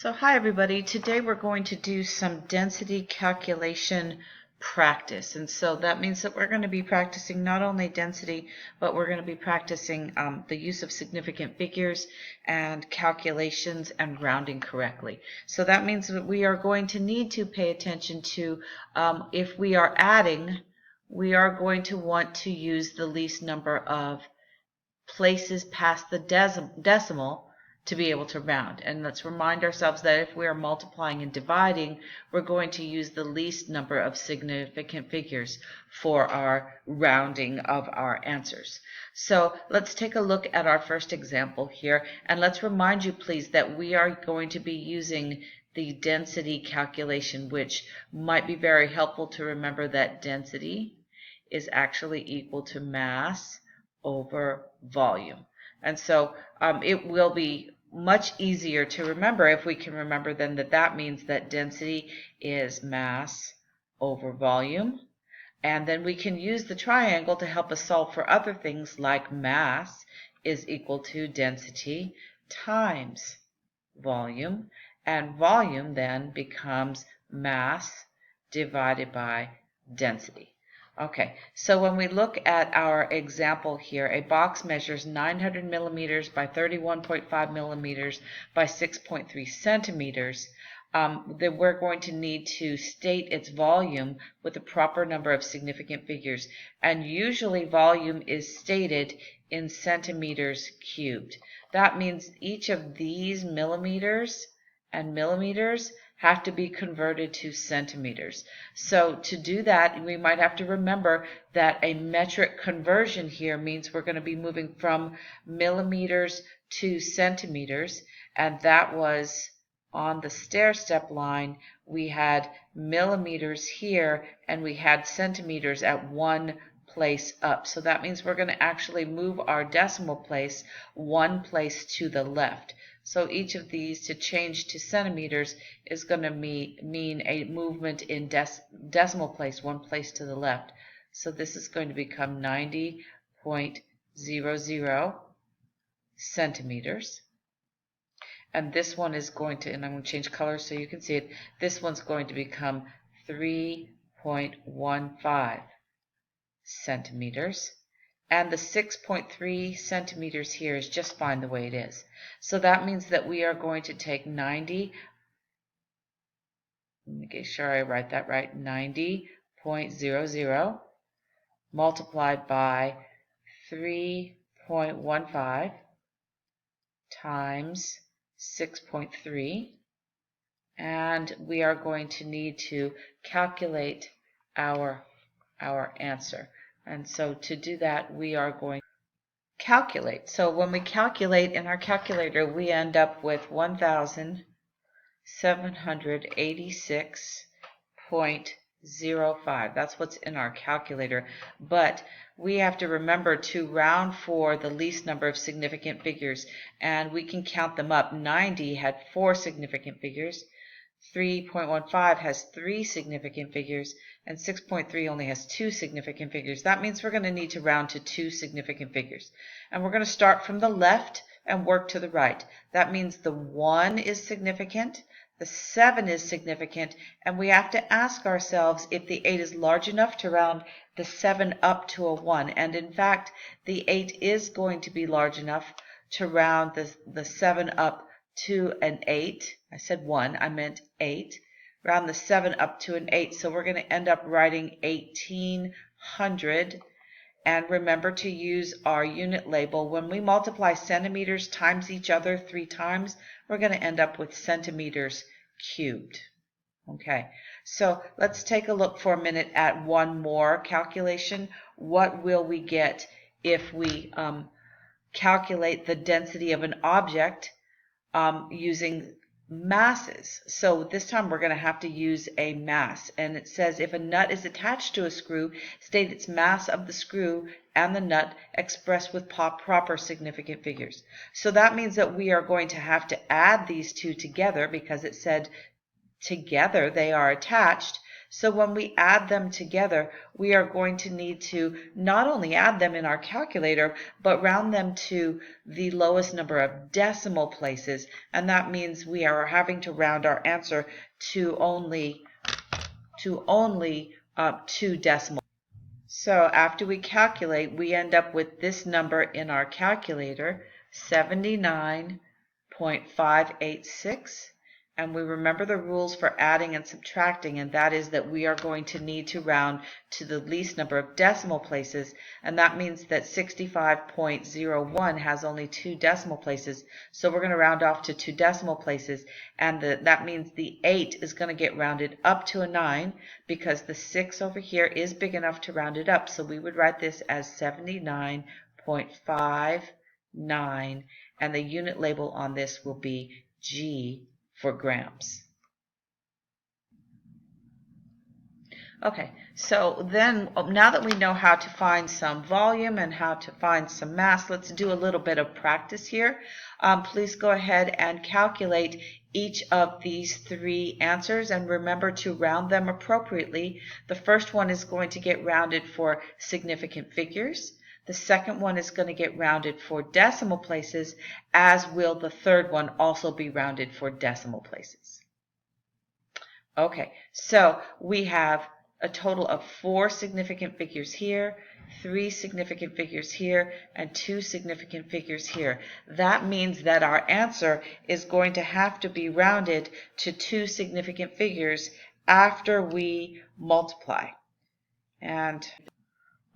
So hi everybody, today we're going to do some density calculation practice. And so that means that we're going to be practicing not only density, but we're going to be practicing the use of significant figures and calculations and rounding correctly. So that means that we are going to need to pay attention to if we are adding, we are going to want to use the least number of places past the decimal to be able to round. And let's remind ourselves that if we are multiplying and dividing, we're going to use the least number of significant figures for our rounding of our answers. So let's take a look at our first example here, and let's remind you please that we are going to be using the density calculation, which might be very helpful to remember that density is actually equal to mass over volume. And so it will be much easier to remember if we can remember then that means that density is mass over volume. And then we can use the triangle to help us solve for other things like mass is equal to density times volume. And volume then becomes mass divided by density. Okay, so when we look at our example here, a box measures 900 millimeters by 31.5 millimeters by 6.3 centimeters. Then we're going to need to state its volume with the proper number of significant figures. And usually volume is stated in centimeters cubed. That means each of these millimeters and millimeters have to be converted to centimeters. So to do that, we might have to remember that a metric conversion here means we're going to be moving from millimeters to centimeters, and that was on the stair-step line. We had millimeters here and we had centimeters at one place up. So that means we're going to actually move our decimal place one place to the left. So each of these to change to centimeters is going to mean a movement in decimal place one place to the left. So this is going to become 90.00 centimeters. And this one is going to, and I'm going to change colors so you can see it, this one's going to become 3.15 centimeters. And the 6.3 centimeters here is just fine the way it is. So that means that we are going to take 90, let me make sure I write that right, 90.00 multiplied by 3.15 times 6.3, and we are going to need to calculate our answer. And so to do that, we are going to calculate. So when we calculate in our calculator, we end up with 1,786.05. That's what's in our calculator. But we have to remember to round for the least number of significant figures, and we can count them up. 90 had 4 significant figures, 3.15 has 3 significant figures, and 6.3 only has 2 significant figures. That means we're going to need to round to 2 significant figures. And we're going to start from the left and work to the right. That means the 1 is significant, the 7 is significant, and we have to ask ourselves if the 8 is large enough to round the 7 up to a 1. And in fact, the 8 is going to be large enough to round the 7 up to an 8. I said 1, I meant 8. Round the 7 up to an 8. So we're going to end up writing 1800. And remember to use our unit label. When we multiply centimeters times each other 3 times, we're going to end up with centimeters cubed. Okay, so let's take a look for a minute at one more calculation. What will we get if we calculate the density of an object using masses? So this time we're going to have to use a mass, and it says if a nut is attached to a screw, state its mass of the screw and the nut expressed with proper significant figures. So that means that we are going to have to add these two together because it said together they are attached. So when we add them together, we are going to need to not only add them in our calculator, but round them to the lowest number of decimal places. And that means we are having to round our answer to only 2 decimal. So after we calculate, we end up with this number in our calculator, 79.586. And we remember the rules for adding and subtracting, and that is that we are going to need to round to the least number of decimal places, and that means that 65.01 has only 2 decimal places, so we're going to round off to 2 decimal places, and that means the 8 is going to get rounded up to a 9 because the 6 over here is big enough to round it up, so we would write this as 79.59, and the unit label on this will be G for grams. Okay, so then now that we know how to find some volume and how to find some mass, let's do a little bit of practice here. Please go ahead and calculate each of these 3 answers and remember to round them appropriately. The first one is going to get rounded for significant figures. The second one is going to get rounded for decimal places, as will the third one also be rounded for decimal places. Okay, so we have a total of 4 significant figures here, 3 significant figures here, and 2 significant figures here. That means that our answer is going to have to be rounded to 2 significant figures after we multiply. And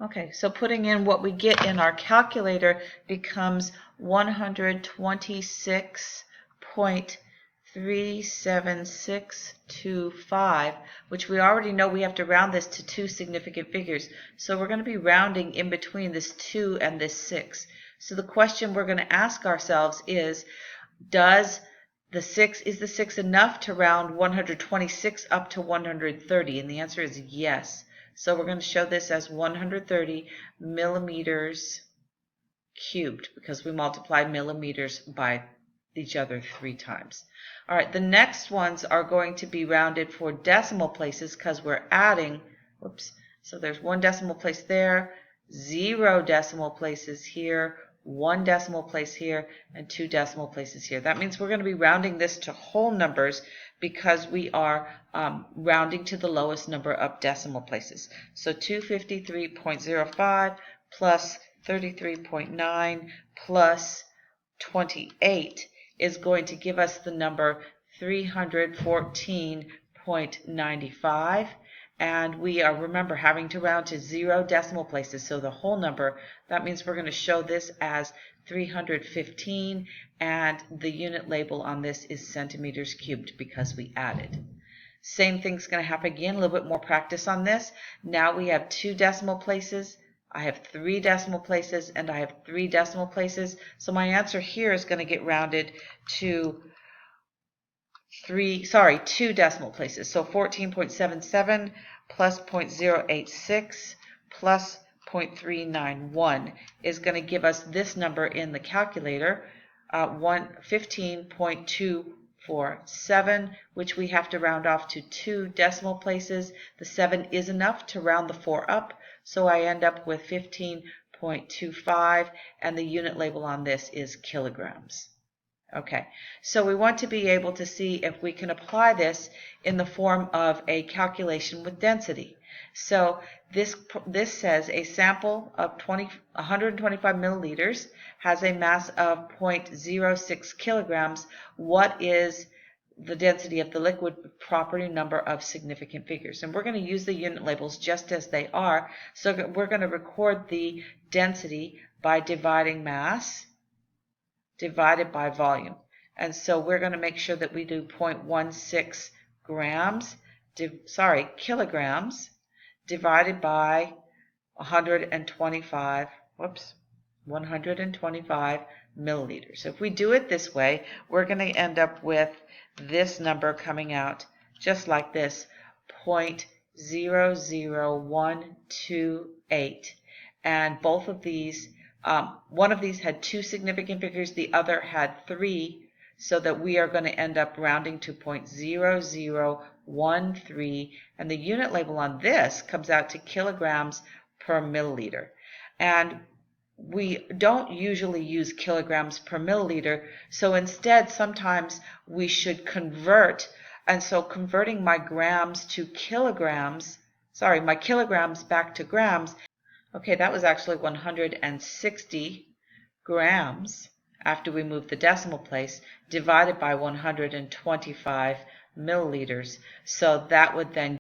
okay, so putting in what we get in our calculator becomes 126.37625, which we already know we have to round this to 2 significant figures. So we're going to be rounding in between this 2 and this 6. So the question we're going to ask ourselves is the 6 enough to round 126 up to 130? And the answer is yes. So we're going to show this as 130 millimeters cubed because we multiplied millimeters by each other 3 times. All right, the next ones are going to be rounded for decimal places because we're adding, so there's 1 decimal place there, 0 decimal places here, 1 decimal place here, and 2 decimal places here. That means we're going to be rounding this to whole numbers because we are rounding to the lowest number of decimal places. So 253.05 plus 33.9 plus 28 is going to give us the number 314.95. And we are, remember, having to round to 0 decimal places, so the whole number. That means we're going to show this as 315, and the unit label on this is centimeters cubed because we added. Same thing's going to happen again, a little bit more practice on this. Now we have 2 decimal places, I have 3 decimal places, and I have 3 decimal places. So my answer here is going to get rounded to 2 decimal places. So 14.77 plus 0.086 plus 0.391 is going to give us this number in the calculator, 15.247, which we have to round off to 2 decimal places. The 7 is enough to round the 4 up, so I end up with 15.25, and the unit label on this is kilograms. Okay, so we want to be able to see if we can apply this in the form of a calculation with density. So this says a sample of 125 milliliters has a mass of 0.06 kilograms. What is the density of the liquid with property number of significant figures? And we're going to use the unit labels just as they are. So we're going to record the density by dividing mass divided by volume. And so we're going to make sure that we do 0.16 kilograms divided by 125 milliliters. If we do it this way, we're going to end up with this number coming out just like this, 0.00128. And both of these, one of these had 2 significant figures, the other had 3. so that we are going to end up rounding to 0.0013, and the unit label on this comes out to kilograms per milliliter. And we don't usually use kilograms per milliliter, so instead sometimes we should convert. And so converting my grams to kilograms, sorry, my kilograms back to grams, okay, that was actually 160 grams after we moved the decimal place, divided by 125 milliliters. So that would then,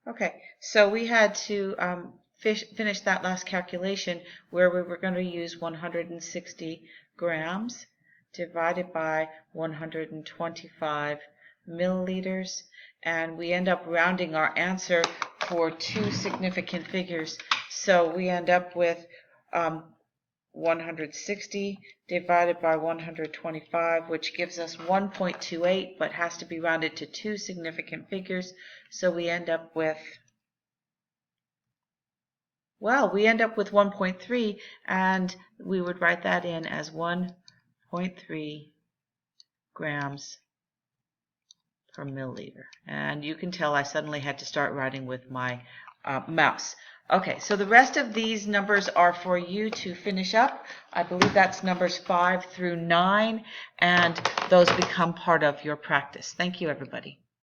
okay, so we had to finish that last calculation where we were going to use 160 grams divided by 125 milliliters, and we end up rounding our answer for two significant figures. So we end up with 160 divided by 125, which gives us 1.28, but has to be rounded to two significant figures. So we end up with, well, we end up with 1.3, and we would write that in as 1.3 grams per milliliter. And you can tell I suddenly had to start writing with my mouse. Okay, so the rest of these numbers are for you to finish up. I believe that's numbers 5 through 9, and those become part of your practice. Thank you, everybody.